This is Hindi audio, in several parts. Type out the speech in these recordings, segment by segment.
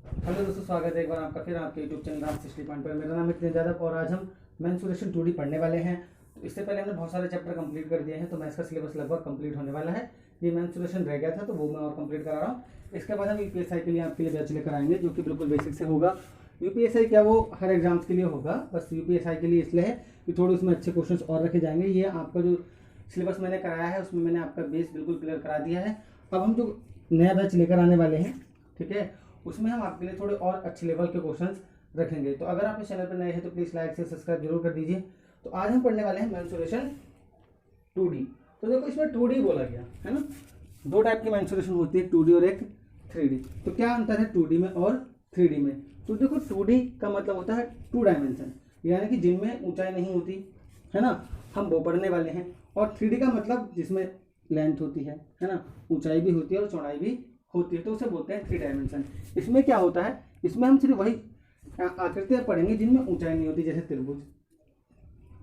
हेलो दोस्तों, स्वागत है एक बार आपका फिर आपके यूट्यूब चैनल राम सिस्टी पॉइंट पर। मेरा नाम है नितिन यादव और आज हम मेंसुरेशन 2D पढ़ने वाले हैं। तो इससे पहले हमने बहुत सारे चैप्टर कंप्लीट कर दिए हैं, तो मैथ्स का सिलेबस लगभग कंप्लीट होने वाला है। ये मेंसुरेशन रह गया था तो वो मैं और कंप्लीट करा रहा हूँ। इसके बाद हम यूपीएसआई के लिए आपके लिए बैच लेकर आएंगे, जो कि बिल्कुल बेसिक से होगा। यूपीएसआई क्या, वो हर एग्जाम्स के लिए होगा, बस यूपीएसआई के लिए इसलिए है कि थोड़े उसमें अच्छे क्वेश्चन और रखे जाएंगे। ये आपका जो सिलेबस मैंने कराया है उसमें मैंने आपका बेस बिल्कुल क्लियर करा दिया है। अब हम जो नया बैच लेकर आने वाले हैं, ठीक है, उसमें हम आपके लिए थोड़े और अच्छे लेवल के क्वेश्चंस रखेंगे। तो अगर आप इस चैनल पर नए हैं तो प्लीज़ लाइक से सब्सक्राइब जरूर कर दीजिए। तो आज हम पढ़ने वाले हैं मेंसुरेशन 2D। तो देखो इसमें 2D बोला गया है ना, दो टाइप की मेंसुरेशन होती है, 2D और एक 3D। तो क्या अंतर है 2D में और 3D में? तो देखो 2D का मतलब होता है 2 डायमेंशन, यानी कि जिनमें ऊंचाई नहीं होती है ना, हम वो पढ़ने वाले हैं। और 3D का मतलब जिसमें लेंथ होती है ना, ऊंचाई भी होती है और चौड़ाई भी होती है, तो उसे बोलते हैं 3 डायमेंशन। इसमें क्या होता है, इसमें हम सिर्फ वही आकृतियां पढ़ेंगे जिनमें ऊंचाई नहीं होती, जैसे त्रिभुज,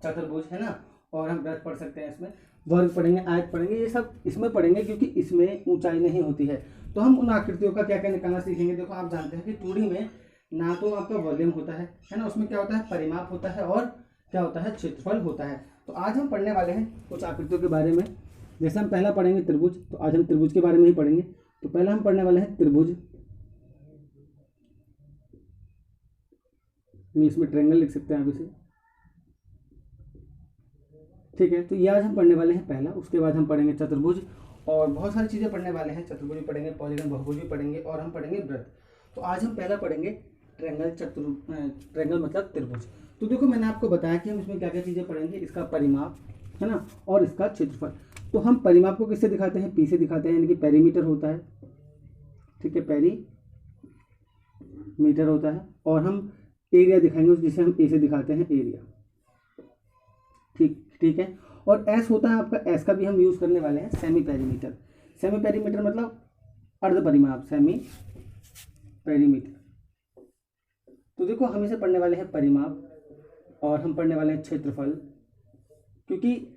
चतुर्भुज है ना, और हम वृत्त पढ़ सकते हैं, इसमें वर्ग पढ़ेंगे, आयत पढ़ेंगे, ये सब इसमें पढ़ेंगे क्योंकि इसमें ऊंचाई नहीं होती है। तो हम उन आकृतियों का क्या क्या निकालना सीखेंगे। देखो आप जानते हैं कि 2D में ना तो आपका वॉल्यूम होता है ना, उसमें क्या होता है, परिमाप होता है, और क्या होता है, क्षेत्रफल होता है। तो आज हम पढ़ने वाले हैं कुछ आकृतियों के बारे में। जैसे हम पहला पढ़ेंगे त्रिभुज, तो आज हम त्रिभुज के बारे में ही पढ़ेंगे। तो पहला हम पढ़ने वाले हैं त्रिभुज, इसमें ट्रायंगल लिख सकते हैं आप इसे, ठीक है। तो ये आज हम पढ़ने वाले हैं पहला। उसके बाद हम पढ़ेंगे चतुर्भुज, और बहुत सारी चीज़ें पढ़ने वाले हैं। चतुर्भुज भी पढ़ेंगे, पॉलीगन बहुभुज भी पढ़ेंगे, और हम पढ़ेंगे वृत्त। तो आज हम पहला पढ़ेंगे ट्रायंगल, ट्रायंगल मतलब त्रिभुज। तो देखो मैंने आपको बताया कि हम इसमें क्या क्या चीज़ें पढ़ेंगे, इसका परिमाप है ना, और इसका क्षेत्रफल। तो हम परिमाप को किससे दिखाते हैं, पी से दिखाते हैं, यानी कि पेरीमीटर होता है, ठीक है, पेरीमीटर होता है। और हम एरिया दिखाएंगे जिसे हम ए से दिखाते हैं, एरिया, ठीक ठीक है। और एस होता है आपका, एस का भी हम यूज करने वाले हैं, सेमी पेरीमीटर। सेमी पेरीमीटर मतलब अर्ध परिमाप, सेमी पेरीमीटर। तो देखो हम इसे पढ़ने वाले हैं परिमाप, और हम पढ़ने वाले हैं क्षेत्रफल, क्योंकि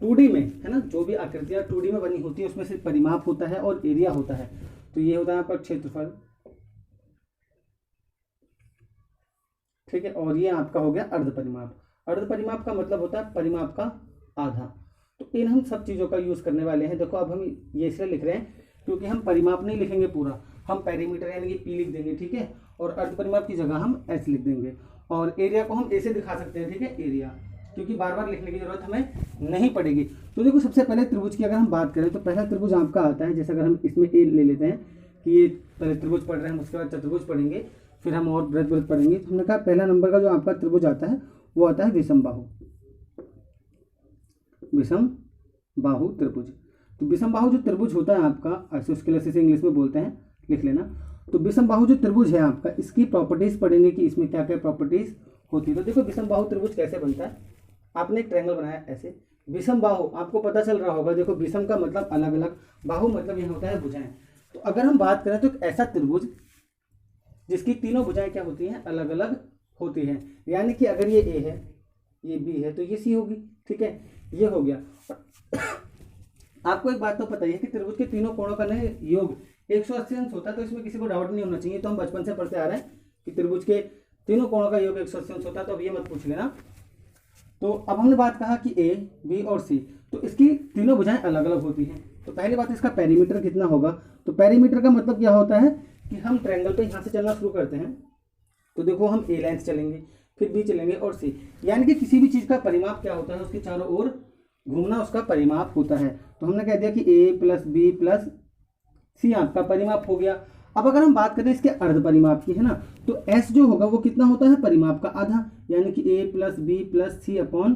2D में है ना, जो भी आकृतियां 2D में बनी होती है उसमें सिर्फ परिमाप होता है और एरिया होता है। तो ये होता है आपका क्षेत्रफल, ठीक है। और ये आपका हो गया अर्ध परिमाप। अर्ध परिमाप का मतलब होता है परिमाप का आधा। तो इन हम सब चीज़ों का यूज़ करने वाले हैं। देखो अब हम ये इसलिए लिख रहे हैं क्योंकि हम परिमाप नहीं लिखेंगे पूरा, हम पेरीमीटर यानी कि पी लिख देंगे, ठीक है। और अर्ध परिमाप की जगह हम एस लिख देंगे, और एरिया को हम ए से दिखा सकते हैं, ठीक है, एरिया, क्योंकि बार बार लिखने की जरूरत हमें नहीं पड़ेगी। तो देखो सबसे पहले त्रिभुज की अगर हम बात करें तो पहला त्रिभुज आपका आता है, जैसे अगर हम इसमें ए ले लेते हैं कि ये पहले त्रिभुज पढ़ रहे हैं, उसके बाद चतुर्भुज पढ़ेंगे, फिर हम और वृत्त पढ़ेंगे। तो हमने कहा पहला नंबर का जो आपका त्रिभुज आता है वो आता है विषम बाहु, विषम बाहु त्रिभुज। तो विषम बाहु जो त्रिभुज होता है आपका, आइसोस्केलेस इसे इंग्लिश में बोलते हैं, लिख लेना। तो विषम बाहु जो त्रिभुज है आपका, इसकी प्रॉपर्टीज पढ़ेंगे कि इसमें क्या क्या प्रॉपर्टीज होती है। तो देखो विषम बाहु त्रिभुज कैसे बनता है, आपने एक ट्रायंगल बनाया ऐसे, विषम बाहु आपको पता चल रहा होगा। देखो विषम का मतलब अलग अलग, बाहु मतलब यह होता है भुजाएं। तो अगर हम बात करें तो ऐसा त्रिभुज जिसकी तीनों भुजाएं क्या होती हैं, अलग अलग होती हैं। यानी कि अगर ये ए है, ये बी है, तो ये सी होगी, ठीक है, ये हो गया। आपको एक बात तो पता ही है कि त्रिभुज के तीनों कोणों का योग 180 अंश होता है। तो इसमें किसी को डाउट नहीं होना चाहिए। तो हम बचपन से पढ़ते आ रहे हैं कि त्रिभुज के तीनों कोणों का योग 180 अंश होता है, तो अब ये मत पूछ लेना। तो अब हमने बात कहा कि ए, बी और सी, तो इसकी तीनों भुजाएं अलग अलग होती हैं। तो पहली बात, इसका पेरीमीटर कितना होगा। तो पेरीमीटर का मतलब क्या होता है कि हम ट्रायंगल पे यहाँ से चलना शुरू करते हैं, तो देखो हम ए लाइन चलेंगे, फिर बी चलेंगे और सी, यानी कि किसी भी चीज़ का परिमाप क्या होता है, उसके चारों ओर घूमना उसका परिमाप होता है। तो हमने कह दिया कि ए प्लस बी प्लस सी आपका परिमाप हो गया। अब अगर हम बात करें इसके अर्ध परिमाप की, है ना, तो एस जो होगा वो कितना होता है, परिमाप का आधा, यानी कि ए प्लस बी प्लस सी अपॉन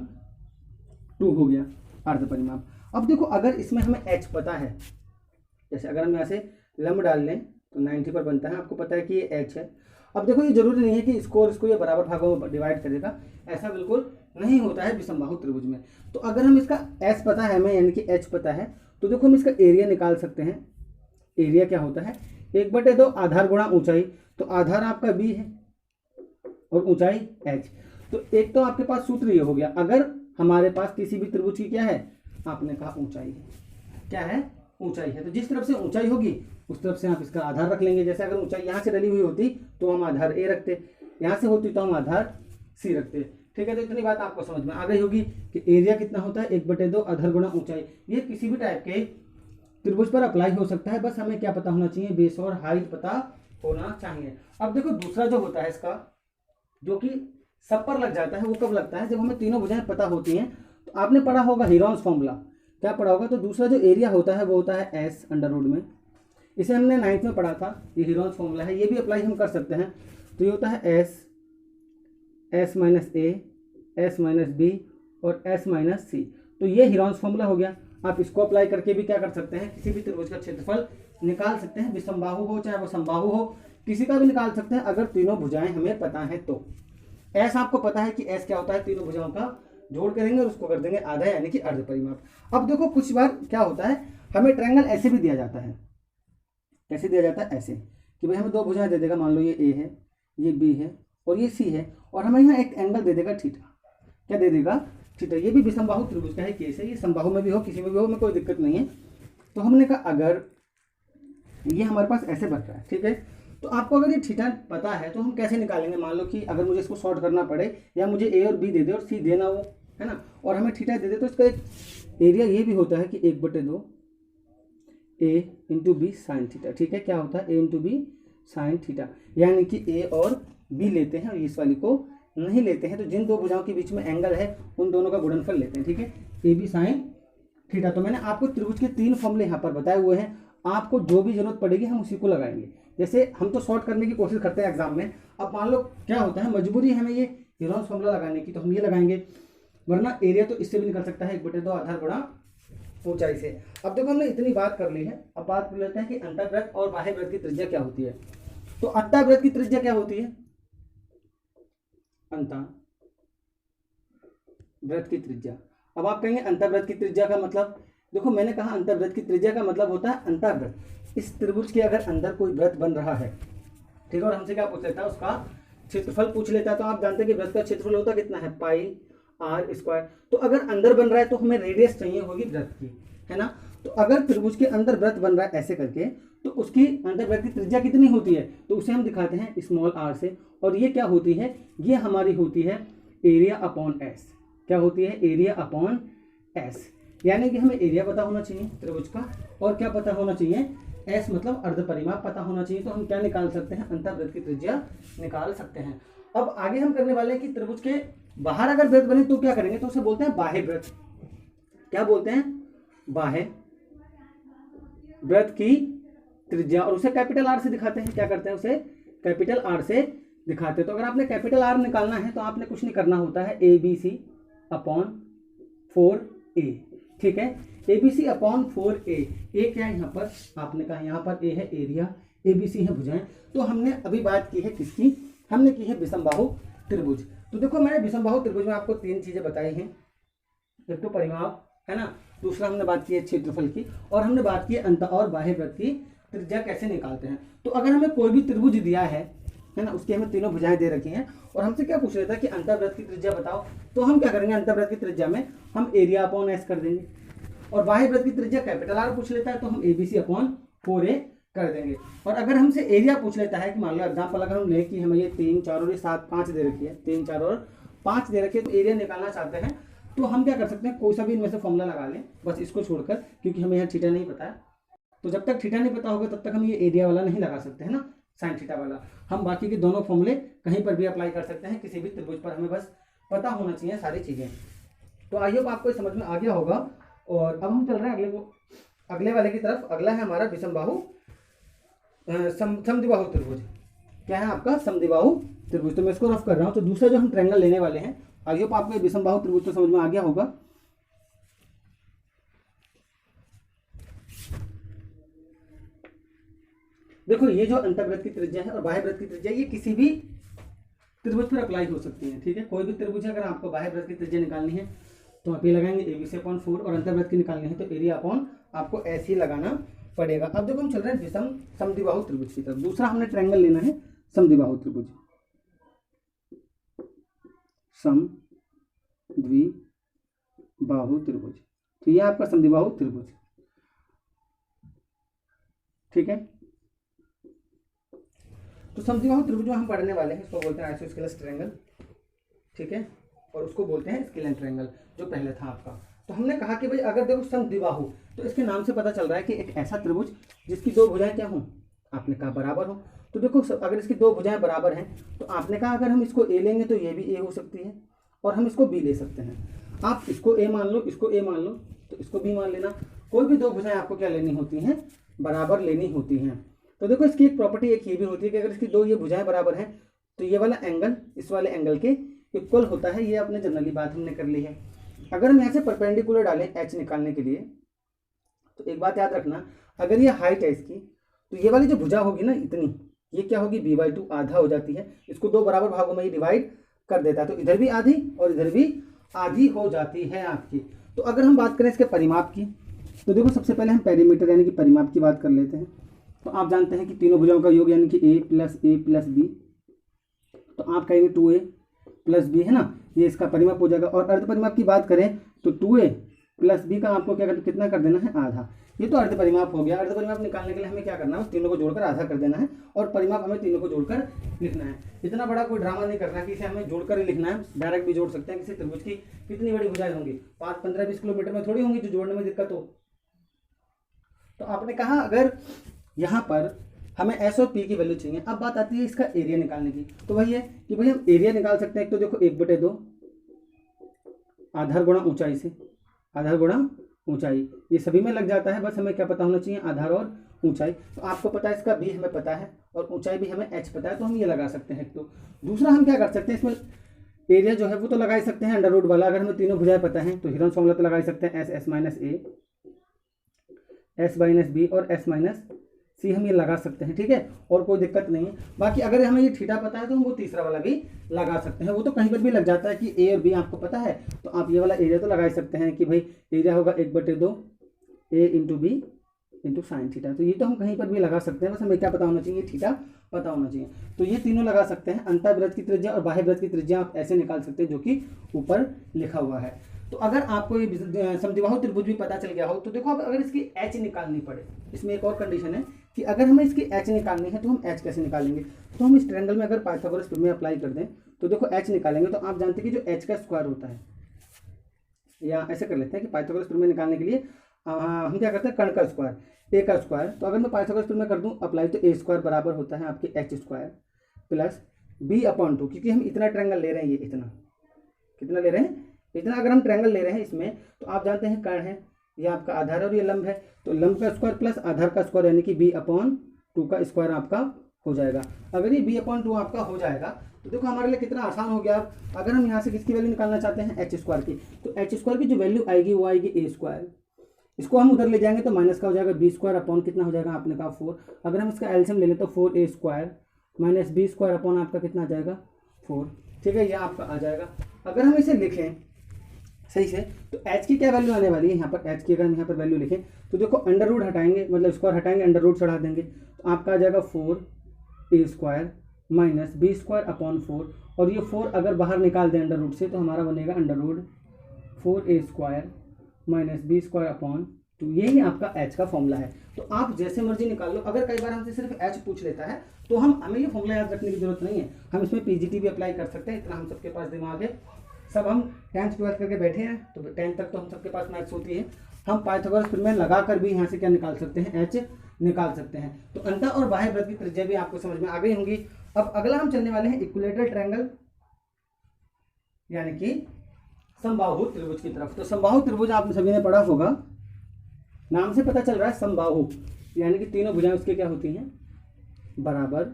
2 हो गया अर्ध परिमाप। अब देखो अगर इसमें हमें एच पता है, जैसे अगर हम यहाँ से लंब डाल लें तो 90 पर बनता है, आपको पता है कि ये एच है। अब देखो ये जरूरी नहीं है कि इसको और इसको ये बराबर भागों में डिवाइड करेगा, ऐसा बिल्कुल नहीं होता है विषम बाहु त्रिभुज में। तो अगर हम इसका एस पता है हमें, यानी कि एच पता है, तो देखो हम इसका एरिया निकाल सकते हैं। एरिया क्या होता है, 1/2 आधार गुणा ऊंचाई। तो आधार आपका बी है और ऊंचाई एच। तो एक तो आपके पास सूत्र ये हो गया, अगर हमारे पास किसी भी त्रिभुज की क्या है, आपने कहा ऊंचाई है, क्या है, ऊंचाई है। तो जिस तरफ से ऊंचाई होगी उस तरफ से आप इसका आधार रख लेंगे। जैसे अगर ऊंचाई यहाँ से डली हुई होती तो हम आधार ए रखते, यहाँ से होती तो हम आधार सी रखते। ठीक है, तो इतनी बात आपको समझ में आ गई होगी कि एरिया कितना होता है 1/2 आधार गुणा ऊंचाई। ये किसी भी टाइप के त्रिभुज पर अप्लाई हो सकता है, बस हमें क्या पता होना चाहिए, बेस और हाइट पता होना चाहिए। अब देखो दूसरा जो होता है इसका, जो कि सब पर लग जाता है, वो कब लगता है, जब हमें तीनों भुजाएं पता होती हैं। तो आपने पढ़ा होगा हीरोन्स फॉर्मूला, क्या पढ़ा होगा। तो दूसरा जो एरिया होता है वो होता है एस अंडर रूट में, इसे हमने 9th में पढ़ा था, ये हीरोन्स फॉर्मूला है, ये भी अप्लाई हम कर सकते हैं। तो ये होता है एस माइनस ए, एस माइनस बी और एस माइनस सी। तो ये हीरोन्स फॉर्मूला हो गया। आप इसको अप्लाई करके भी क्या कर सकते हैं, किसी भी त्रिभुज का क्षेत्रफल निकाल सकते हैं, विषमबाहु हो चाहे वो समबाहु हो, किसी का भी निकाल सकते हैं अगर तीनों भुजाएं हमें पता है तो। एस आपको पता है कि एस क्या होता है, तीनों भुजाओं का जोड़ करेंगे और उसको कर देंगे आधा यानी कि अर्ध परिमाप। अब देखो कुछ बार क्या होता है, हमें ट्रायंगल ऐसे भी दिया जाता है। कैसे दिया जाता है, ऐसे कि भाई हमें दो भुजाएं दे देगा, मान लो ये ए है, ये बी है और ये सी है, और हमें यहाँ एक एंगल दे देगा थीटा। क्या दे देगा, थीटा। ये भी विषमबाहु त्रिभुज का है केस है, ये समबाहु में भी हो, किसी में भी हो, में कोई दिक्कत नहीं है। तो हमने कहा अगर ये हमारे पास ऐसे बन रहा है, ठीक है, तो आपको अगर ये थीटा पता है तो हम कैसे निकालेंगे। मान लो कि अगर मुझे इसको शॉर्ट करना पड़े, या मुझे ए और बी दे दे और सी देना हो, है ना, और हमें थीटा दे दे, तो इसका एक एरिया ये भी होता है कि 1/2 ए इंटू बी साइन थीटा। ठीक है, क्या होता है, ए इंटू बी साइन थीटा, यानी कि ए और बी लेते हैं और इस वाली को नहीं लेते हैं। तो जिन दो भुजाओं के बीच में एंगल है उन दोनों का गुणनफल लेते हैं। ठीक है, ए बी साइन थीटा। तो मैंने आपको त्रिभुज के 3 फॉर्मूले यहाँ पर बताए हुए हैं, आपको जो भी जरूरत पड़ेगी हम उसी को लगाएंगे। जैसे हम तो शॉर्ट करने की कोशिश करते हैं एग्जाम में, अब मान लो क्या होता है, मजबूरी हमें ये हीरोन्स फॉर्मूला लगाने की, तो हम ये लगाएंगे, वरना एरिया तो इससे भी निकल सकता है 1/2 आधार गुणा ऊंचाई से। अब देखो हमने इतनी बात कर ली है, अब बात कर लेते हैं कि अंतःवृत्त और बाह्य वृत्त की त्रिज्या क्या होती है। तो अंतःवृत्त की त्रिज्या क्या होती है, अंतःवृत्त की त्रिज्या। अब आप कहेंगे अंतःवृत्त की त्रिज्या का मतलब, देखो मैंने कहा अंतःवृत्त की त्रिज्या का मतलब होता है अंतःवृत्त। इस त्रिभुज के अगर अंदर कोई वृत्त बन रहा है, ठीक है, और हमसे क्या पूछ लेता है, उसका क्षेत्रफल पूछ लेता है। तो आप जानते हैं कि वृत्त का क्षेत्रफल होता कितना है, पाई आर स्क्वायर। तो अगर अंदर बन रहा है तो हमें रेडियस चाहिए होगी वृत्त की, है ना। तो अगर त्रिभुज के अंदर वृत्त बन रहा है ऐसे करके, तो उसकी अंतःवृत्त की त्रिज्या कितनी होती है, तो उसे हम दिखाते हैं स्मॉल आर से। और ये क्या होती है, ये हमारी होती है एरिया अपॉन एस। क्या होती है, एरिया अपॉन एस। यानी कि हमें एरिया पता होना चाहिए त्रिभुज का, और क्या पता होना चाहिए, एस मतलब अर्ध परिमाप पता होना चाहिए। तो हम क्या निकाल सकते हैं, अंतःवृत्त की त्रिज्या निकाल सकते हैं। अब आगे हम करने वाले हैं कि त्रिभुज के बाहर अगर वृत्त बने तो क्या करेंगे, तो उसे बोलते हैं बाह्य वृत्त। क्या बोलते हैं, बाह्य वृत्त की त्रिज्या, और उसे कैपिटल आर से दिखाते हैं। क्या करते हैं, उसे कैपिटल आर से दिखाते हैं। तो अगर आपने कैपिटल आर निकालना है तो आपने कुछ नहीं करना होता है, A B C upon 4a। ठीक है, A B C upon 4a। ए क्या है यहाँ पर, आपने कहा यहाँ पर ए है एरिया, ए बी सी है भुजाएं। तो हमने अभी बात की है किसकी, हमने की है विषमबाहु त्रिभुज। तो देखो मैंने विषमबाहु त्रिभुज में आपको 3 चीजें बताई हैं, एक तो परिमाप, है ना, दूसरा हमने बात की है क्षेत्रफल की, और हमने बात की है अंत और बाह्य वृत्त की त्रिज्या कैसे निकालते हैं। तो अगर हमें कोई भी त्रिभुज दिया है ना, उसकी हमें तीनों भुजाएं दे रखी हैं, और हमसे क्या पूछ रहा था कि अंतःवृत्त की त्रिज्या बताओ, तो हम क्या करेंगे, अंतःवृत्त की त्रिज्या में हम एरिया अपॉन एस कर देंगे, और बाह्य वृत्त की त्रिज्या कैपिटल आर पूछ लेता है तो हम एबीसी अपॉन 4a कर देंगे। और अगर हमसे एरिया पूछ लेता है कि मान लो एग्जाम्पल अगर हम ले कि हमें ये 3 4 और ये 7 5 दे रखी है, 3 4 और 5 दे रखी है, तो एरिया निकालना चाहते हैं, तो हम क्या कर सकते हैं, कोई सा भी इनमें से फॉर्मूला लगा लें, बस इसको छोड़कर, क्योंकि हमें यहाँ थीटा नहीं पता है। तो जब तक थीटा नहीं पता होगा तब तक हम ये एरिया वाला नहीं लगा सकते हैं ना, साइन थीटा वाला। हम बाकी के दोनों फॉर्मूले कहीं पर भी अप्लाई कर सकते हैं, किसी भी त्रिभुज पर, हमें बस पता होना चाहिए सारी चीजें। तो आई होप आपको समझ में आ गया होगा। और अब हम चल रहे हैं अगले वाले की तरफ। अगला है हमारा विषमबाहु समद्विबाहु त्रिभुज। क्या है आपका, समद्विबाहु त्रिभुज। तो मैं इसको रफ कर रहा हूँ। तो दूसरा जो हम ट्रायंगल लेने वाले हैं, आई होप आपको विषमबाहु त्रिभुज तो समझ में आ गया होगा। देखो ये जो अंतःवृत्त की त्रिज्या है और बाह्य वृत्त की त्रिज्या, ये किसी भी त्रिभुज पर अप्लाई हो सकती है। ठीक है, कोई भी त्रिभुज है, अगर आपको बाह्य वृत्त की त्रिज्या निकालनी है तो आप ये लगाएंगे एबीसी अपॉन 4, और अंतर्वृत्त की निकालनी है तो एरिया अपॉन आपको ऐसे ही लगाना पड़ेगा। अब देखो हम चल रहे हैं विषम समद्विबाहु त्रिभुज की तरफ। दूसरा हमने ट्रायंगल लेना है समद्विबाहु त्रिभुज, समद्विबाहु त्रिभुज। तो ये आपका समद्विबाहु त्रिभुज। ठीक है। तो समद्विबाहु त्रिभुज जो हम पढ़ने वाले हैं इसको बोलते हैं आइसोस्केलस ट्रायंगल, ठीक है, और उसको बोलते हैं स्केलेन ट्रायंगल जो पहले था आपका। तो हमने कहा कि भाई अगर देखो समद्विबाहु, तो इसके नाम से पता चल रहा है कि एक ऐसा त्रिभुज जिसकी दो भुजाएं क्या हों, आपने कहा बराबर हो। तो देखो अगर इसकी दो भुजाएं बराबर हैं तो आपने कहा अगर हम इसको ए लेंगे तो ये भी ए हो सकती है और हम इसको बी ले सकते हैं। आप इसको ए मान लो, इसको ए मान लो, तो इसको बी मान लेना। कोई भी दो भुजाएं आपको क्या लेनी होती हैं, बराबर लेनी होती हैं। तो देखो इसकी एक प्रॉपर्टी एक ये भी होती है कि अगर इसकी दो ये भुजाएं बराबर हैं तो ये वाला एंगल इस वाले एंगल के इक्वल होता है। ये अपने जनरली बात हमने कर ली है। अगर हम यहाँ से परपेंडिकुलर डालें एच निकालने के लिए, तो एक बात याद रखना, अगर ये हाइट है इसकी तो ये वाली जो भुजा होगी ना इतनी, ये क्या होगी b/2 आधा हो जाती है। इसको दो बराबर भागों में ही डिवाइड कर देता है, तो इधर भी आधी और इधर भी आधी हो जाती है आपकी। तो अगर हम बात करें इसके परिमाप की, तो देखो सबसे पहले हम पेरीमीटर यानी कि परिमाप की बात कर लेते हैं। तो आप जानते हैं कि तीनों भुजाओं का योग यानी कि a + b, तो आप कहेंगे 2a + b है ना, ये इसका परिमाप हो जाएगा। और अर्ध परिमाप की बात करें तो 2a + b का आपको क्या कितना कर देना है, आधा। ये तो अर्ध परिमाप हो गया। अर्ध परिमाप निकालने के लिए हमें क्या करना है, उस तीनों को जोड़कर आधा कर देना है और परिमाप हमें तीनों को जोड़कर लिखना है। इतना बड़ा कोई ड्रामा नहीं करना कि इसे हमें जोड़कर ही लिखना है, डायरेक्ट भी जोड़ सकते हैं। किसी त्रिभुज की कितनी बड़ी भुजाएं होंगी, 5, 15, 20 किलोमीटर में थोड़ी होंगी जो जोड़ने में दिक्कत हो। तो आपने कहा अगर यहाँ पर हमें एस और पी की वैल्यू चाहिए। अब बात आती है इसका एरिया निकालने की। तो वही है कि भाई हम एरिया निकाल सकते हैं। एक तो देखो 1/2 आधार गुणा ऊंचाई से, आधार गुणा ऊंचाई, ये सभी में लग जाता है। बस हमें क्या पता होना चाहिए, आधार और ऊंचाई। तो आपको पता है इसका बी हमें पता है और ऊंचाई भी हमें एच पता है, तो हम ये लगा सकते हैं। तो दूसरा हम क्या कर सकते हैं, इसमें एरिया जो है वो तो लगा ही सकते हैं अंडर रूट वाला। अगर हमें तीनों भुजाएं पता है तो हिरन फॉर्मूला तो लगा ही सकते हैं, एस - a, s - b और s - c हम ये लगा सकते हैं, ठीक है, और कोई दिक्कत नहीं है। बाकी अगर हमें ये थीटा पता है तो हम वो तीसरा वाला भी लगा सकते हैं। वो तो कहीं पर भी लग जाता है कि a और b आपको पता है, तो आप ये वाला एरिया तो लगा ही सकते हैं कि भाई एरिया होगा 1/2 a × b × sin थीटा। तो ये तो हम कहीं पर भी लगा सकते हैं, बस हमें क्या पता होना चाहिए, थीटा पता होना चाहिए। तो ये तीनों लगा सकते हैं। अंतःवृत्त की त्रिज्या और बाह्य वृत्त की त्रिज्या आप ऐसे निकाल सकते हैं जो कि ऊपर लिखा हुआ है। तो अगर आपको ये समद्विबाहु त्रिभुज भी पता चल गया हो तो देखो अब अगर इसकी एच निकालनी पड़े, इसमें एक और कंडीशन है कि अगर हमें इसकी एच निकालनी है तो हम एच कैसे निकालेंगे। तो हम इस ट्रायंगल में अगर पाइथागोरस प्रमेय अप्लाई कर दें तो देखो एच निकालेंगे। तो आप जानते हैं कि जो एच का स्क्वायर होता है, या ऐसे कर लेते हैं कि पाइथागोरस प्रमेय निकालने के लिए हम क्या करते हैं, कर्ण का स्क्वायर, ए का स्क्वायर। तो अगर मैं पाइथागोरस प्रमेय कर दूं अप्लाई, तो a स्क्वायर बराबर होता है आपके h² प्लस b/2, क्योंकि हम इतना ट्रायंगल ले रहे हैं, ये इतना कितना ले रहे हैं, इतना अगर हम ट्रायंगल ले रहे हैं इसमें, तो आप जानते हैं कर्ण है, ये आपका आधार और ये लंब है, तो लंब का स्क्वायर प्लस आधार का स्क्वायर यानी कि b/2 का स्क्वायर आपका हो जाएगा। अगर ये b/2 आपका हो जाएगा तो देखो हमारे लिए कितना आसान हो गया। अगर हम यहाँ से किसकी वैल्यू निकालना चाहते हैं, h² की, तो h² की जो वैल्यू आएगी वो आएगी a²। इसको हम उधर ले जाएंगे तो माइनस का हो जाएगा b² कितना हो जाएगा, आपने कहा 4। अगर हम इसका एलसीएम ले लें तो 4a² - b² आपका कितना आ जाएगा, 4, ठीक है, ये आपका आ जाएगा। अगर हम इसे लिखें सही से तो h की क्या वैल्यू आने वाली है, यहाँ पर h की अगर हम यहाँ पर वैल्यू लिखें तो देखो अंडर रूट हटाएंगे, मतलब स्क्वायर हटाएंगे, अंडर रूट चढ़ा देंगे, तो आपका आ जाएगा 4a² - b² और ये 4 अगर बाहर निकाल दें अंडर रूट से तो हमारा बनेगा अंडर रूट 4a² - b²/2। यही आपका h का फॉर्मूला है। तो आप जैसे मर्जी निकाल लो। अगर कई बार हमसे सिर्फ h पूछ लेता है तो हमें ये फॉर्मूला याद रखने की जरूरत नहीं है, हम इसमें पीजीटी भी अप्लाई कर सकते हैं। इतना हम सबके पास दिमाग है, सब हम 10th 12th करके बैठे हैं, तो 10th तक तो हम सबके पास मैथ्स होती है। हम पाइथागोरस प्रमेय लगा कर भी यहाँ से क्या निकाल सकते हैं, h निकाल सकते हैं। तो अंतः और बाह्य वृत्त की त्रिज्या भी आपको समझ में आ गई होंगी। अब अगला हम चलने वाले हैं इक्विलेटरल ट्रायंगल यानी कि समबाहु त्रिभुज की तरफ। तो समबाहु त्रिभुज आप सभी ने पढ़ा होगा, नाम से पता चल रहा है समबाहु, यानी कि तीनों भुजाएं उसके क्या होती हैं, बराबर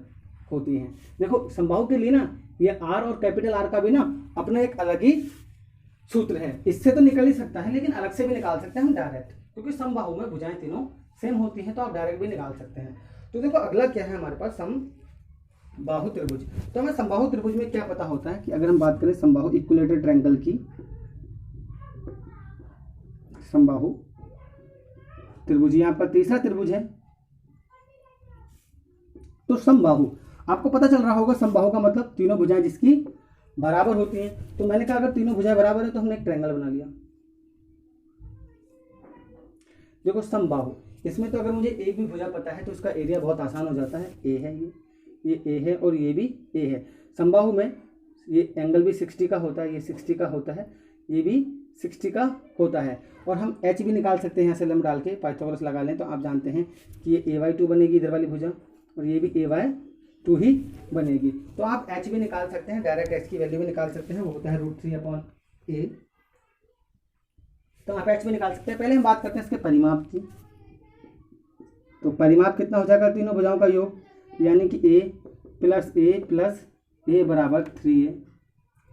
होती हैं। देखो समबाहु के लिए ना ये आर और कैपिटल आर का भी ना अपना एक अलग ही सूत्र है। इससे तो निकल ही सकता है, लेकिन अलग से भी निकाल सकते हैं हम डायरेक्ट, क्योंकि समबाहु में भुजाएं तीनों सेम होती हैं, तो आप डायरेक्ट भी निकाल सकते हैं। तो देखो अगला क्या है हमारे पास, समबाहु त्रिभुज। तो हमें समबाहु त्रिभुज में क्या पता होता है कि अगर हम बात करें समबाहु इक्विलेटरल ट्रायंगल की, समबाहु त्रिभुज, ये आपका तीसरा त्रिभुज है। तो समबाहु आपको पता चल रहा होगा, समबाहु का मतलब तीनों भुजाएं जिसकी बराबर होती हैं। तो मैंने कहा अगर तीनों भुजाएं बराबर है तो हमने एक ट्रायंगल बना लिया। देखो समबाहु इसमें तो अगर मुझे एक भी भुजा पता है तो इसका एरिया बहुत आसान हो जाता है। ए है ये ए है और ये भी ए है। समबाहु में ये एंगल भी 60 का होता है, ये 60 का होता है, ये भी 60 का होता है। और हम एच भी निकाल सकते हैं, यहाँ से लम डाल के पाइथागोरस लगा लें तो आप जानते हैं कि ये AY2 बनेगी इधर वाली भुजा, और ये भी AY2 ही बनेगी। तो आप एच भी निकाल सकते हैं, डायरेक्ट एच की वैल्यू भी निकाल सकते हैं, वो होता है √3/a। तो आप एच भी निकाल सकते हैं। पहले हम बात करते हैं इसके परिमाप की। तो परिमाप कितना हो जाएगा तीनों भुजाओं का योग, यानी कि a + a बराबर 3a।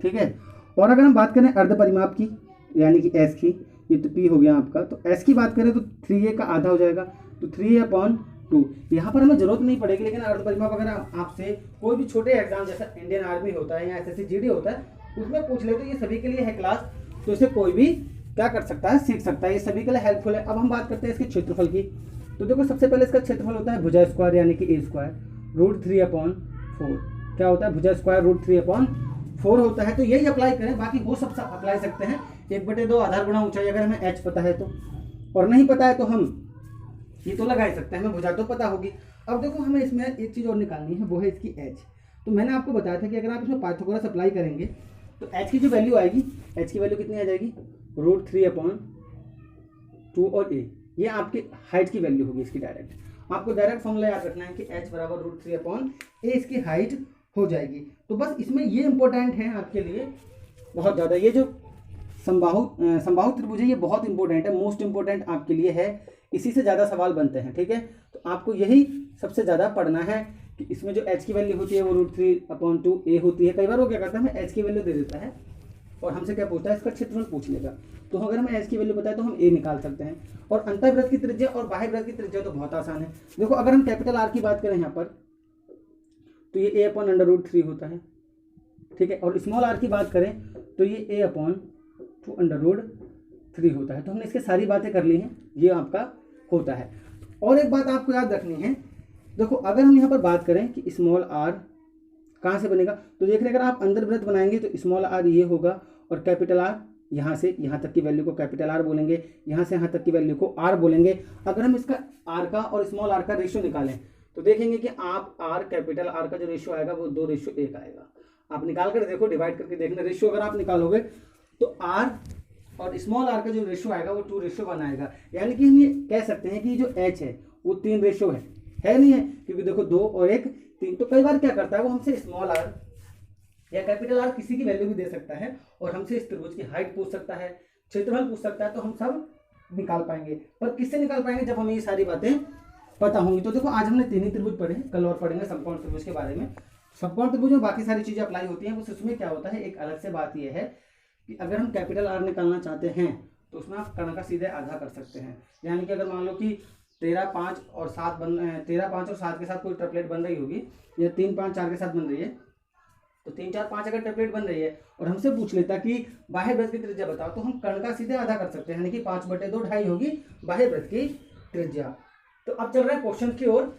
ठीक है। और अगर हम बात करें अर्ध परिमाप की, यानी कि s की, ये तो p हो गया आपका, तो s की बात करें तो 3a का आधा हो जाएगा, तो 3a/2। यहाँ पर हमें जरूरत नहीं पड़ेगी, लेकिन अर्ध परिमाप अगर आपसे कोई भी छोटे एग्जाम जैसा इंडियन आर्मी होता है या SSC GD होता है उसमें पूछ ले, तो ये सभी के लिए है क्लास, तो इसे कोई भी क्या कर सकता है, सीख सकता है, ये सभी के लिए हेल्पफुल है। अब हम बात करते हैं इसके क्षेत्रफल की। तो देखो सबसे पहले इसका क्षेत्रफल होता है भुजा स्क्वायर, यानी कि a स्क्वायर √3/4। क्या होता है, भुजा स्क्वायर √3/4 होता है। तो यही अप्लाई करें, बाकी वो सब अप्लाई सकते हैं। 1/2 आधार गुणा ऊंचाई, अगर हमें h पता है तो, और नहीं पता है तो हम ये तो लगा ही सकते हैं, हमें भुजा तो पता होगी। अब देखो हमें इसमें एक चीज़ और निकालनी है, वो है इसकी h। तो मैंने आपको बताया था कि अगर आप इसमें पाइथागोरस अप्लाई करेंगे तो h की जो वैल्यू आएगी, h की वैल्यू कितनी आ जाएगी, √3/2 और a, ये आपकी हाइट की वैल्यू होगी इसकी। डायरेक्ट आपको डायरेक्ट फॉर्मूला याद रखना है कि h बराबर √3/a इसकी हाइट हो जाएगी। तो बस इसमें ये इंपॉर्टेंट है आपके लिए बहुत ज़्यादा, ये जो समबाहु त्रिभुज है ये बहुत इंपॉर्टेंट है, मोस्ट इंपॉर्टेंट आपके लिए है, इसी से ज़्यादा सवाल बनते हैं। ठीक है। तो आपको यही सबसे ज़्यादा पढ़ना है कि इसमें जो h की वैल्यू होती है वो √3/2a होती है। कई बार वो क्या करता है, हमें h की वैल्यू दे देता है और हमसे क्या पूछता है, इसका क्षेत्रफल पूछ लेगा। तो अगर हमें h की वैल्यू बताए तो हम a निकाल सकते हैं। और अंतःवृत्त की त्रिज्या और बाह्य वृत्त की त्रिज्या तो बहुत आसान है। देखो अगर हम कैपिटल R की बात करें यहाँ पर तो ये a/√3 होता है। ठीक है। और स्मॉल r की बात करें तो ये a/2√3 होता है। तो हमने इसके सारी बातें कर ली हैं, ये आपका होता है। और एक बात आपको याद रखनी है, देखो अगर हम यहाँ पर बात करें कि स्मॉल r कहाँ से बनेगा, तो देख रहे अगर आप अंदर वृत्त बनाएंगे तो स्मॉल r ये होगा और कैपिटल R यहाँ से यहाँ तक की वैल्यू को कैपिटल R बोलेंगे, यहाँ से यहाँ तक की वैल्यू को R बोलेंगे। अगर हम इसका R का और स्मॉल r का रेशियो निकालें तो देखेंगे कि आप कैपिटल R का जो रेशियो आएगा वो 2:1 आएगा। आप निकाल कर देखो, डिवाइड करके देखना, रेशियो अगर आप निकालोगे तो R और स्मॉल r का जो रेशियो आएगा वो 2:1 आएगा। यानी कि हम ये कह सकते हैं कि जो h है वो 3 रेशियो है नहीं है, क्योंकि देखो 2 और 1 3। तो कई बार क्या करता है वो हमसे स्मॉल r या कैपिटल R किसी की वैल्यू भी दे सकता है और हमसे इस त्रिभुज की हाइट पूछ सकता है, क्षेत्रफल पूछ सकता है, तो हम सब निकाल पाएंगे। पर किससे निकाल पाएंगे, जब हमें ये सारी बातें पता होंगी। तो देखो आज हमने 3 ही त्रिभुज पढ़े, कल और पढ़ेंगे समकोण त्रिभुज के बारे में। समकोण त्रिभुज में बाकी सारी चीजें अप्लाई होती हैं, उसमें क्या होता है, एक अलग से बात यह है कि अगर हम कैपिटल R निकालना चाहते हैं तो उसमें आप कर्ण का सीधे आधा कर सकते हैं। यानी कि अगर मान लो कि 13, 5 और 7 के साथ कोई ट्रिपलेट बन रही होगी, या 3, 5, 4 के साथ बन रही है, तो 3, 4, 5 अगर ट्रिपलेट बन रही है और हमसे पूछ लेता कि बाह्य वृत्त की त्रिज्या बताओ, तो हम कर्ण का सीधे आधा कर सकते हैं, यानी कि 5/2 2.5 होगी बाह्य वृत्त की त्रिज्या। तो अब चल रहा है क्वेश्चन की ओर,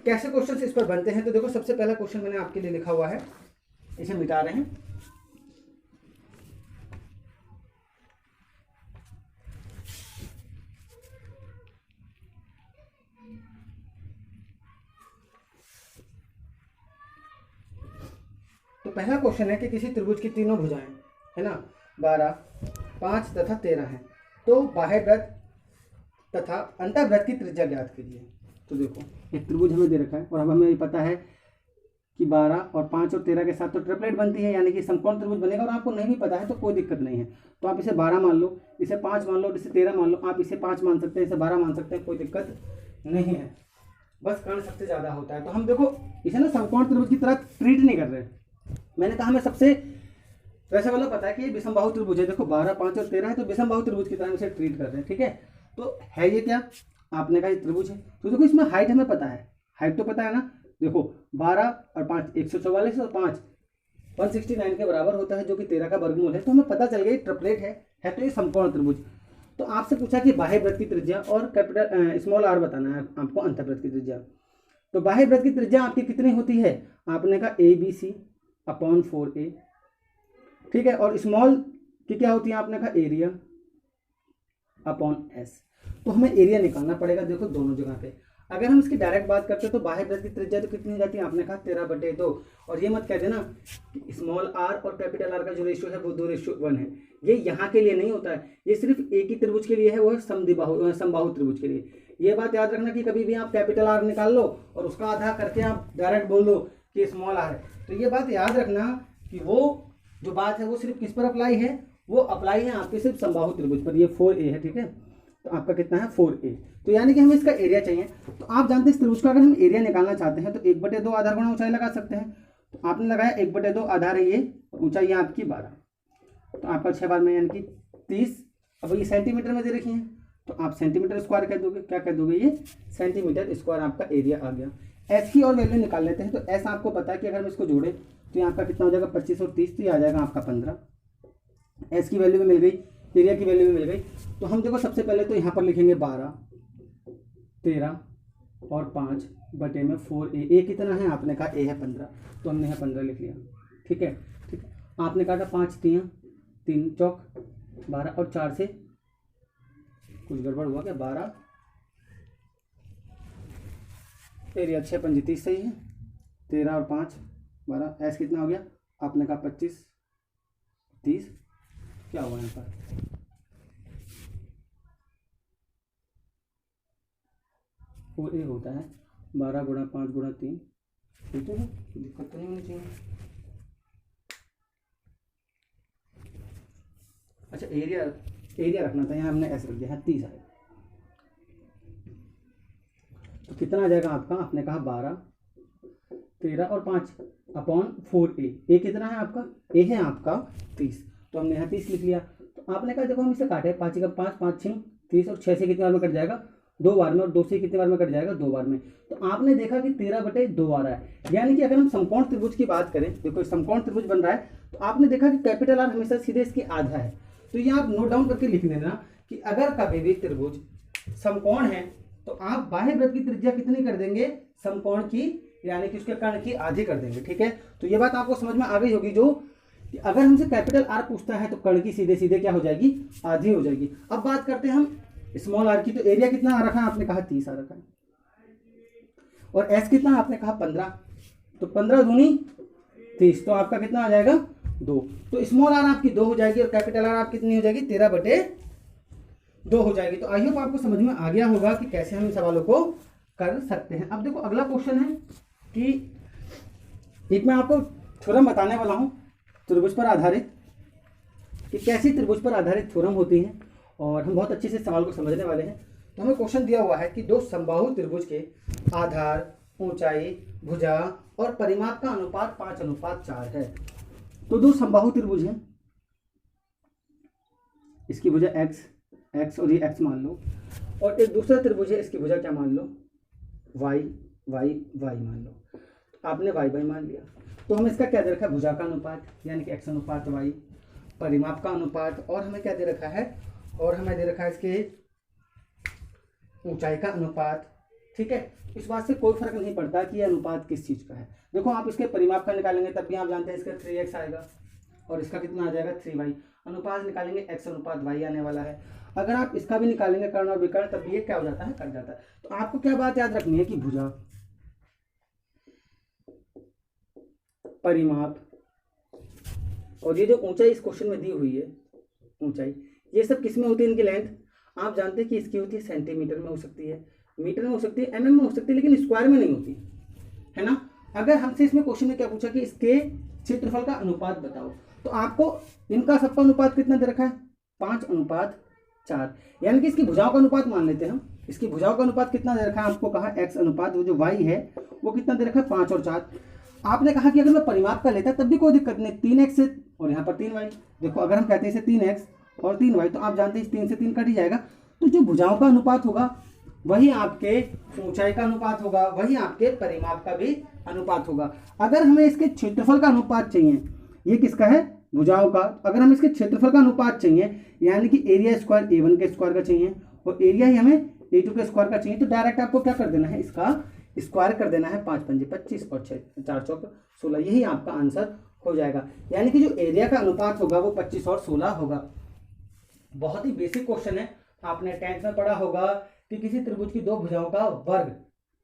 कैसे क्वेश्चन इस पर बनते हैं। तो देखो सबसे पहला क्वेश्चन मैंने आपके लिए लिखा हुआ है, इसे मिटा रहे हैं। तो पहला क्वेश्चन है कि किसी त्रिभुज की तीनों भुजाएं है ना 12, 5 तथा 13 है, तो बाह्य वृत्त तथा अंतःवृत्त की त्रिज्या ज्ञात कीजिए। तो देखो एक त्रिभुज हमें दे रखा है और अब हमें पता है कि 12 और 5 और 13 के साथ तो ट्रिपलेट बनती है, यानी कि समकोण त्रिभुज बनेगा। और आपको नहीं भी पता है तो कोई दिक्कत नहीं है, तो आप इसे 12 मान लो, इसे 5 मान लो, इसे 13 मान लो। आप इसे 5 मान सकते हैं, इसे 12 मान सकते हैं, कोई दिक्कत नहीं है, बस कर्ण सबसे ज़्यादा होता है। तो हम देखो इसे ना समकोण त्रिभुज की तरह ट्रीट नहीं कर रहे। मैंने कहा हमें सबसे वैसे वाला पता है कि ये विषमबाहु त्रिभुज है। देखो 12, 5 और 13 है, तो विषमबाहु त्रिभुज की तरह इसे ट्रीट कर रहे हैं। ठीक है। तो है ये क्या, आपने कहा ये त्रिभुज है, तो देखो इसमें हाइट हमें पता है, हाइट तो पता है ना। देखो 12 और 5 144 और 5 169 के बराबर होता है, जो कि 13 का वर्गमूल है। तो हमें पता चल गया ये ट्रिपलेट है तो ये समकोण त्रिभुज। तो आपसे पूछा कि बाह्य वृत्त की त्रिज्या और कैपिटल स्मॉल r बताना है आपको अंतःवृत्त की त्रिज्या। तो बाह्य वृत्त की त्रिज्या आपकी कितनी होती है, आपने कहा ABC/4a। ठीक है। और स्मॉल की क्या होती है, आपने कहा एरिया/S। तो हमें एरिया निकालना पड़ेगा। देखो दोनों जगह पे अगर हम इसकी डायरेक्ट बात करते हैं तो बाह्य वृत्त की त्रिज्या तो कितनी हो जाती है, आपने कहा 13/2। और ये मत कह देना कि स्मॉल आर और कैपिटल आर का जो रेशियो है वो 2:1 है। ये यहाँ के लिए नहीं होता है, ये सिर्फ एक ही त्रिभुज के लिए है, वो है समबाहु त्रिभुज के लिए। ये बात याद रखना कि कभी भी आप कैपिटल आर निकाल लो और उसका आधा करके आप डायरेक्ट बोल दो कि स्मॉल आर है, तो ये बात याद रखना कि वो जो बात है वो सिर्फ किस पर अप्लाई है, वो अप्लाई है आपके सिर्फ समबाहु त्रिभुज पर। ये 4A है, ठीक है, तो आपका कितना है 4A। तो यानी कि हमें इसका एरिया चाहिए। तो आप जानते हैं इस त्रिभुज का अगर हम एरिया निकालना चाहते हैं तो 1/2 आधार गुणा ऊंचाई लगा सकते हैं। तो आपने लगाया 1/2 आधार है ये, ऊंचाई है आपकी 12, तो आपका 6 बार में यानी कि 30। अब ये सेंटीमीटर में दे रखी है तो आप सेंटीमीटर स्क्वायर कह दोगे, क्या कह दोगे, ये सेंटीमीटर स्क्वायर आपका एरिया आ गया। एस की और वैल्यू निकाल लेते हैं। तो एस आपको पता है कि अगर हम इसको जोड़े तो यहाँ आपका कितना हो जाएगा 25 और 30, तो ये आ जाएगा आपका 15। एस की वैल्यू भी मिल गई, एरिया की वैल्यू भी मिल गई। तो हम देखो सबसे पहले तो यहाँ पर लिखेंगे 12, 13 और 5/4A। ए कितना है, आपने कहा ए है 15, तो हमने यहाँ 15 लिख लिया। ठीक है, ठीक है। आपने कहा था 5 3 3 चौक 12 और 4 से कुछ गड़बड़ हुआ क्या, 12 एरिया 6 5 30 सही है, 13 और 5 12। एस कितना हो गया, आपने कहा 25 30, क्या हुआ यहाँ पर 4A होता है 12 गुणा 5 गुणा 3, ठीक है, दिक्कत तो नहीं होनी चाहिए। अच्छा एरिया रखना था, यहाँ हमने ऐसे रख दिया है 30 आएगा। तो कितना आ जाएगा आपका, आपने कहा 12 13 और 5/4A। ए कितना है आपका, ए है आपका 30, तो हमने यहाँ 30 लिख लिया। तो आपने कहा देखो हम इसे काटे 5 का 5 5 6 30 और 6 से कितने बार में कट जाएगा, 2 बार में, और 2 से कितने बार में कट जाएगा, 2 बार में। तो आपने देखा कि 13/2 आ रहा है। यानी कि अगर हम समकोण त्रिभुज की बात करें, देखो समकोण त्रिभुज बन रहा है, तो आपने देखा कि कैपिटल आर हमेशा सीधे इसकी आधा है। तो ये आप नोट डाउन करके लिख लेना कि अगर कभी भी त्रिभुज समकोण है तो आप बाह्य वृत्त की त्रिज्या कितनी कर देंगे, समकोण की, यानी कि उसके कर्ण की आधी कर देंगे। ठीक है, तो ये बात आपको समझ में आ गई होगी, जो कि अगर हमसे कैपिटल आर पूछता है तो कर्ण की सीधे सीधे क्या हो जाएगी, आधी हो जाएगी। अब बात करते हैं हम स्मॉल आर की। तो एरिया कितना आ रखा है, आपने कहा 30 आ रखा है, और एस कितना आपने कहा 15, तो 15 दूनी 30, तो आपका कितना आ जाएगा 2। तो स्मॉल आर आपकी 2 हो जाएगी और कैपिटल आर आप कितनी हो जाएगी, 13/2 हो जाएगी। तो आई होप आपको समझ में आ गया होगा कि कैसे हम इन सवालों को कर सकते हैं। अब देखो अगला क्वेश्चन है कि एक मैं आपको थ्योरम बताने वाला हूं त्रिभुज पर आधारित, कि कैसी त्रिभुज पर आधारित थ्योरम होती है, और हम बहुत अच्छे से सवाल को समझने वाले हैं। तो हमें क्वेश्चन दिया हुआ है कि दो समबाहु त्रिभुज के आधार, ऊंचाई, भुजा और परिमाप का अनुपात 5:4 है। तो दो समबाहु त्रिभुज हैं, इसकी भुजा x और ये x मान लो, और एक दूसरा त्रिभुज है, इसकी भुजा क्या मान लो, y मान लो। तो आपने y मान लिया। तो हमें इसका क्या दे रखा है, भुजा का अनुपात यानी कि x अनुपात y, परिमाप का अनुपात, और हमें क्या दे रखा है, और हमें दे रखा है इसके ऊंचाई का अनुपात। ठीक है, इस बात से कोई फर्क नहीं पड़ता कि यह अनुपात किस चीज का है। देखो आप इसके परिमाप का निकालेंगे तब भी आप जानते हैं इसका 3x आएगा, और इसका कितना आ जाएगा 3y। अनुपात निकालेंगे x अनुपात y आने वाला है। अगर आप इसका भी निकालेंगे कर्ण और विकर्ण, तब ये क्या हो जाता है, कट जाता है। तो आपको क्या बात याद रखनी है कि भुजा, परिमाप, और ये जो ऊंचाई इस क्वेश्चन में दी हुई है, ऊंचाई, ये सब किस में होती है, इनकी लेंथ आप जानते हैं कि इसकी होती है सेंटीमीटर में हो सकती है, मीटर में हो सकती है, mm में हो सकती है, लेकिन स्क्वायर में नहीं होती है ना। अगर हमसे इसमें क्वेश्चन में क्या पूछा कि इसके क्षेत्रफल का अनुपात बताओ, तो आपको इनका सबका अनुपात कितना दे रखा है, 5:4। यानी कि इसकी भुजाओं का अनुपात मान लेते हैं हम। इसकी भुजाओं का अनुपात कितना दे रखा है, आपको कहा x अनुपात, वो जो y है वो कितना दे रखा है, 5 और 4। आपने कहा कि अगर मैं परिमाप का लेता तब भी कोई दिक्कत नहीं, 3x से और यहाँ पर 3y। देखो अगर हम कहते हैं इसे 3x और 3y, तो आप जानते हैं इस 3 से 3 कट ही जाएगा। तो जो भुजाओं का अनुपात होगा वही आपके ऊंचाई का अनुपात होगा, वही आपके परिमाप का भी अनुपात होगा। अगर हमें इसके क्षेत्रफल का अनुपात चाहिए, ये किसका है, भुजाओं का, अगर हमें इसके क्षेत्रफल का अनुपात चाहिए, यानी कि एरिया स्क्वायर A1 के स्क्वायर का चाहिए और एरिया ही हमें A2 के स्क्वायर का चाहिए, तो डायरेक्ट आपको क्या कर देना है, इसका स्क्वायर कर देना है। 5 5 25 और 6 4 चौक 16, यही आपका आंसर हो जाएगा। यानी कि जो एरिया का अनुपात होगा वो 25 और 16 होगा। बहुत ही बेसिक क्वेश्चन है, आपने 10th में पढ़ा होगा कि किसी त्रिभुज की दो भुजाओं का वर्ग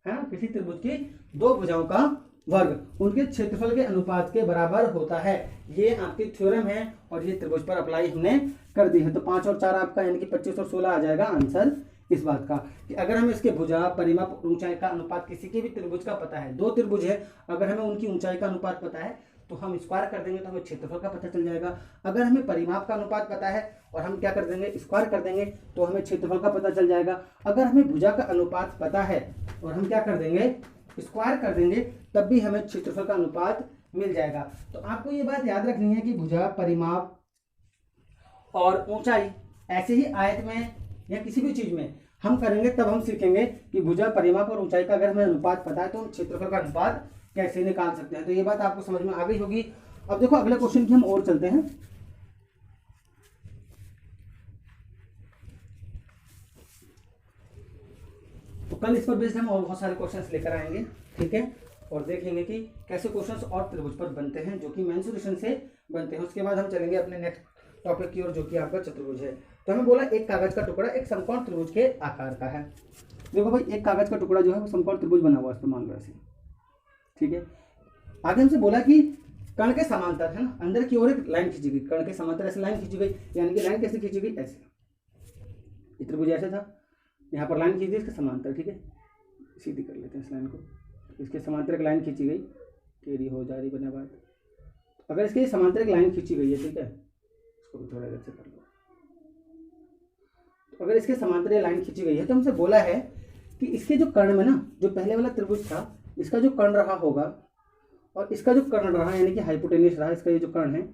है ना, किसी त्रिभुज की दो भुजाओं का वर्ग उनके क्षेत्रफल के अनुपात के बराबर होता है। ये आपकी थ्योरम है और ये त्रिभुज पर अप्लाई हमने कर दी है। तो 5 और 4 आपका यानी कि 25 और 16 आ जाएगा आंसर इस बात का कि अगर हमें इसके भुजा परिमाप ऊंचाई का अनुपात किसी के भी त्रिभुज का पता है, दो त्रिभुज है, अगर हमें उनकी ऊंचाई का अनुपात पता है तो हम स्क्वायर कर देंगे तो हमें क्षेत्रफल का पता चल जाएगा। अगर हमें परिमाप का अनुपात पता है और हम क्या कर देंगे स्क्वायर कर देंगे तो हमें क्षेत्रफल का पता चल जाएगा। अगर हमें भुजा का अनुपात पता है और हम क्या कर देंगे स्क्वायर कर देंगे तब भी हमें क्षेत्रफल का अनुपात मिल जाएगा। तो आपको ये बात याद रखनी है कि भुजा परिमाप और ऊंचाई ऐसे ही आयत में या किसी भी चीज में हम करेंगे तब हम सीखेंगे कि भुजा परिमाप और ऊंचाई का अगर हमें अनुपात पता है तो हम क्षेत्रफल का अनुपात कैसे निकाल सकते हैं। तो ये बात आपको समझ में आ गई होगी। अब देखो अगले क्वेश्चन की हम और चलते हैं। तो कल इस पर बेस्ड हम और बहुत सारे क्वेश्चंस लेकर आएंगे, ठीक है, और देखेंगे कि कैसे क्वेश्चंस और त्रिभुज पर बनते हैं जो कि मेंसुरेशन से बनते हैं। उसके बाद हम चलेंगे अपने नेक्स्ट टॉपिक की ओर जो कि आपका चतुर्भुज है। तो हमें बोला एक कागज का टुकड़ा एक समकोण त्रिभुज के आकार का है। देखो भाई एक कागज का टुकड़ा जो है वो समकोण त्रिभुज बना हुआ है, इस मान लो ऐसे, ठीक है। आगे हमसे बोला कि कर्ण के समांतर है ना, अंदर की ओर एक लाइन खींची गई, कर्ण के समांतर ऐसे लाइन खींची गई, यानी कि लाइन कैसे खींची गई ऐसे, ये त्रिभुज ऐसे था, यहाँ पर लाइन खींची गई इसके समांतर, ठीक है, सीधी कर लेते हैं इस लाइन को, इसके समांतर एक लाइन खींची गई, टेढ़ी हो जा रही बने बात। अगर इसके समांतर एक लाइन खींची गई है, ठीक है, इसको भी थोड़ा अच्छे कर लो। तो अगर इसके समांतर ये लाइन खींची गई है तो हमसे बोला है कि इसके जो कर्ण में ना, जो पहले वाला त्रिभुज था इसका जो कर्ण रहा होगा और इसका जो कर्ण रहा यानी कि हाइपोटेन्यूस रहा, इसका ये जो कर्ण है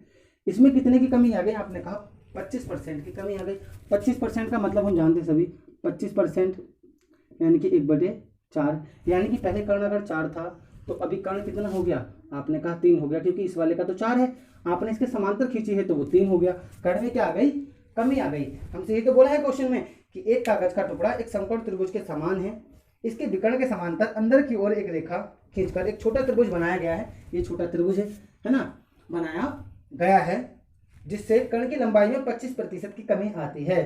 इसमें कितने की कमी आ गई, आपने कहा 25% की कमी आ गई। 25% का मतलब हम जानते हैं सभी, 25% यानी कि 1/4, यानी कि पहले कर्ण अगर 4 था तो अभी कर्ण कितना हो गया, आपने कहा 3 हो गया, क्योंकि इस वाले का तो 4 है, आपने इसके समांतर खींची है तो वो 3 हो गया। कर्ण में क्या आ गई, कमी आ गई। हमसे ये तो बोला है क्वेश्चन में कि एक कागज का टुकड़ा एक समकोण त्रिभुज के समान है, इसके विकर्ण के समांतर अंदर की ओर एक रेखा खींचकर एक छोटा त्रिभुज बनाया गया है। ये छोटा त्रिभुज है ना, बनाया गया है, जिससे कर्ण की लंबाई में 25% की कमी आती है।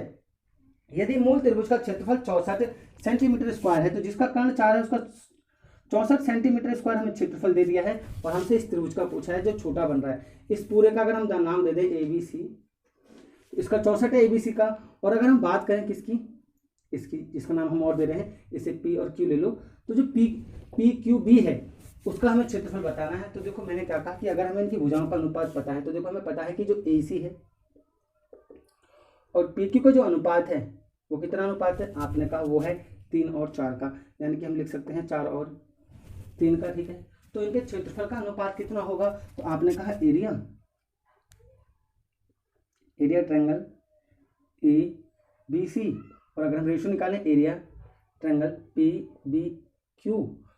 यदि मूल त्रिभुज का क्षेत्रफल 64 सेंटीमीटर स्क्वायर है तो जिसका कर्ण 4 है उसका 64 सेंटीमीटर स्क्वायर हमें क्षेत्रफल दे दिया है और हमसे इस त्रिभुज का पूछा है जो छोटा बन रहा है। इस पूरे का अगर हम नाम दे दें ABC, इसका 64 है ABC का, और अगर हम बात करें किसकी, इसकी जिसका नाम हम और दे रहे हैं, इसे P और Q ले लो, तो जो PQB है उसका हमें क्षेत्रफल बताना है। तो देखो मैंने क्या कहा कि अगर हमें इनकी भुजाओं का अनुपात पता है तो देखो हमें पता है कि जो AC है और PQ का जो अनुपात है वो कितना अनुपात है, आपने कहा वो है 3 और 4 का, यानी कि हम लिख सकते हैं 4 और 3 का, ठीक है। तो इनके क्षेत्रफल का अनुपात कितना होगा, तो आपने कहा एरिया ट्रायंगल ABC, और अगर हम रेशियो निकालें एरिया ट्रायंगल PBQ,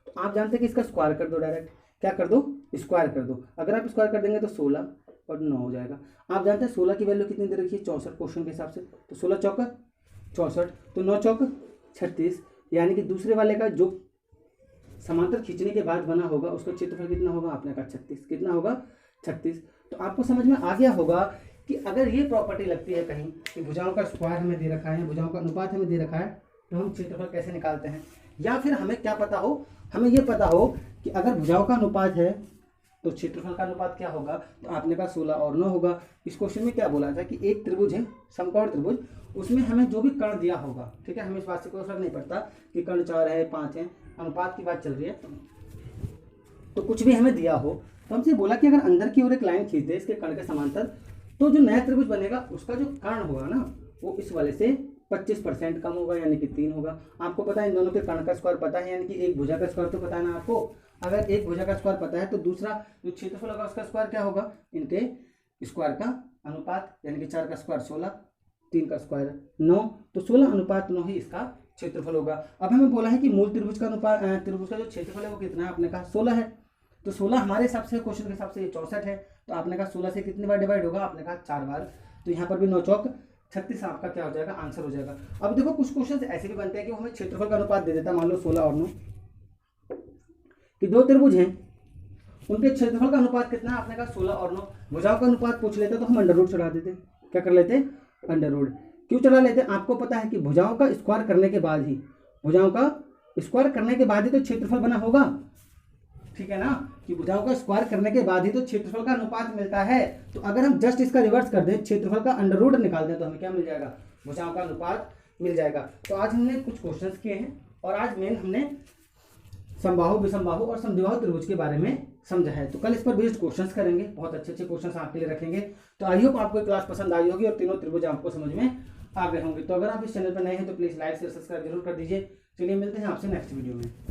तो आप जानते हैं कि इसका स्क्वायर कर दो, डायरेक्ट क्या कर दो, स्क्वायर कर दो। अगर आप स्क्वायर कर देंगे तो 16 और 9 हो जाएगा। आप जानते हैं 16 की वैल्यू कितनी दे रखी है, 64 क्वेश्चन के हिसाब से, तो 16 चौका 64, तो 9 चौक 36, यानी कि दूसरे वाले का जो समांतर खींचने के बाद बना होगा उसका क्षेत्रफल कितना होगा, आपने कहा 36, कितना होगा 36। तो आपको समझ में आ गया होगा कि अगर ये प्रॉपर्टी लगती है कहीं कि भुजाओं का स्क्वायर हमें दे रखा है, भुजाओं का अनुपात हमें दे रखा है, तो हम क्षेत्रफल कैसे निकालते हैं। या फिर हमें क्या पता हो, हमें ये पता हो कि अगर भुजाओं का अनुपात है तो क्षेत्रफल का अनुपात क्या होगा, तो आपने कहा 16 और 9 होगा। इस क्वेश्चन में क्या बोला था कि एक त्रिभुज है समकोण त्रिभुज, उसमें हमें जो भी कर्ण दिया होगा, ठीक है, हमें इस बात से कोई फर्क नहीं पड़ता कि कर्ण 4 है 5 है, अनुपात की बात चल रही है, तो कुछ भी हमें दिया हो तो हमसे बोला कि अगर अंदर की ओर एक लाइन खींच दे इसके कर्ण के समांतर, तो जो नया त्रिभुज बनेगा उसका जो कर्ण होगा ना वो इस वाले से 25% कम होगा, यानी कि 3 होगा। आपको पता है इन दोनों के कर्ण का स्क्वायर पता है, यानी कि एक भुजा का स्क्वायर तो पता है ना आपको। अगर एक भुजा का स्क्वायर पता है तो दूसरा जो क्षेत्रफल होगा उसका स्क्वायर क्या होगा, इनके स्क्वायर का अनुपात, यानी कि 4 का स्क्वायर 16, 3 का स्क्वायर 9, तो 16 अनुपात 9 ही इसका क्षेत्रफल होगा। अब हमें बोला है कि मूल त्रिभुज का अनुपात, त्रिभुज का जो क्षेत्रफल है वो कितना है, आपने कहा 16 है, तो 16 हमारे हिसाब से क्वेश्चन के हिसाब से ये 64 है, तो आपने कहा 16 से कितनी बार डिवाइड होगा, आपने कहा 4 बार, तो यहाँ पर भी 9 चौक 36 आपका क्या हो जाएगा, आंसर हो जाएगा। अब देखो कुछ क्वेश्चन ऐसे भी बनते हैं कि हमें क्षेत्रफल का अनुपात दे देता है, मान लो 16 और 9 कि दो त्रिभुज हैं उनके क्षेत्रफल का अनुपात कितना है, आपने कहा 16 और 9, भुजाओं का अनुपात पूछ लेते तो हम अंडर रूट चढ़ा देते, क्या कर लेते अंडर रूट, क्यों चला लेते हैं? आपको पता है कि भुजाओं का स्क्वायर करने के बाद ही, भुजाओं का स्क्वायर करने के बाद ही तो क्षेत्रफल बना होगा, ठीक है ना, कि भुजाओं का स्क्वायर करने के बाद ही तो क्षेत्रफल का अनुपात मिलता है। तो अगर हम जस्ट इसका रिवर्स कर दें, क्षेत्रफल का अंडर रूट निकाल दें, तो हमें क्या मिल जाएगा? भुजाओं का अनुपात मिल जाएगा। तो आज हमने कुछ क्वेश्चंस किए हैं और आज मेन हमने समबाहु, विषमबाहु और समद्विबाहु त्रिभुज के बारे में समझा है। तो कल इस पर बेस्ड क्वेश्चंस करेंगे, बहुत अच्छे अच्छे क्वेश्चंस आपके लिए रखेंगे। तो आई होप आपको क्लास पसंद आई होगी और तीनों त्रिभुज आपको समझ में आ गए होंगे। तो अगर आप इस चैनल पर नए हैं तो प्लीज लाइक शेयर सब्सक्राइब जरूर कर दीजिए। चलिए मिलते हैं आपसे नेक्स्ट वीडियो में।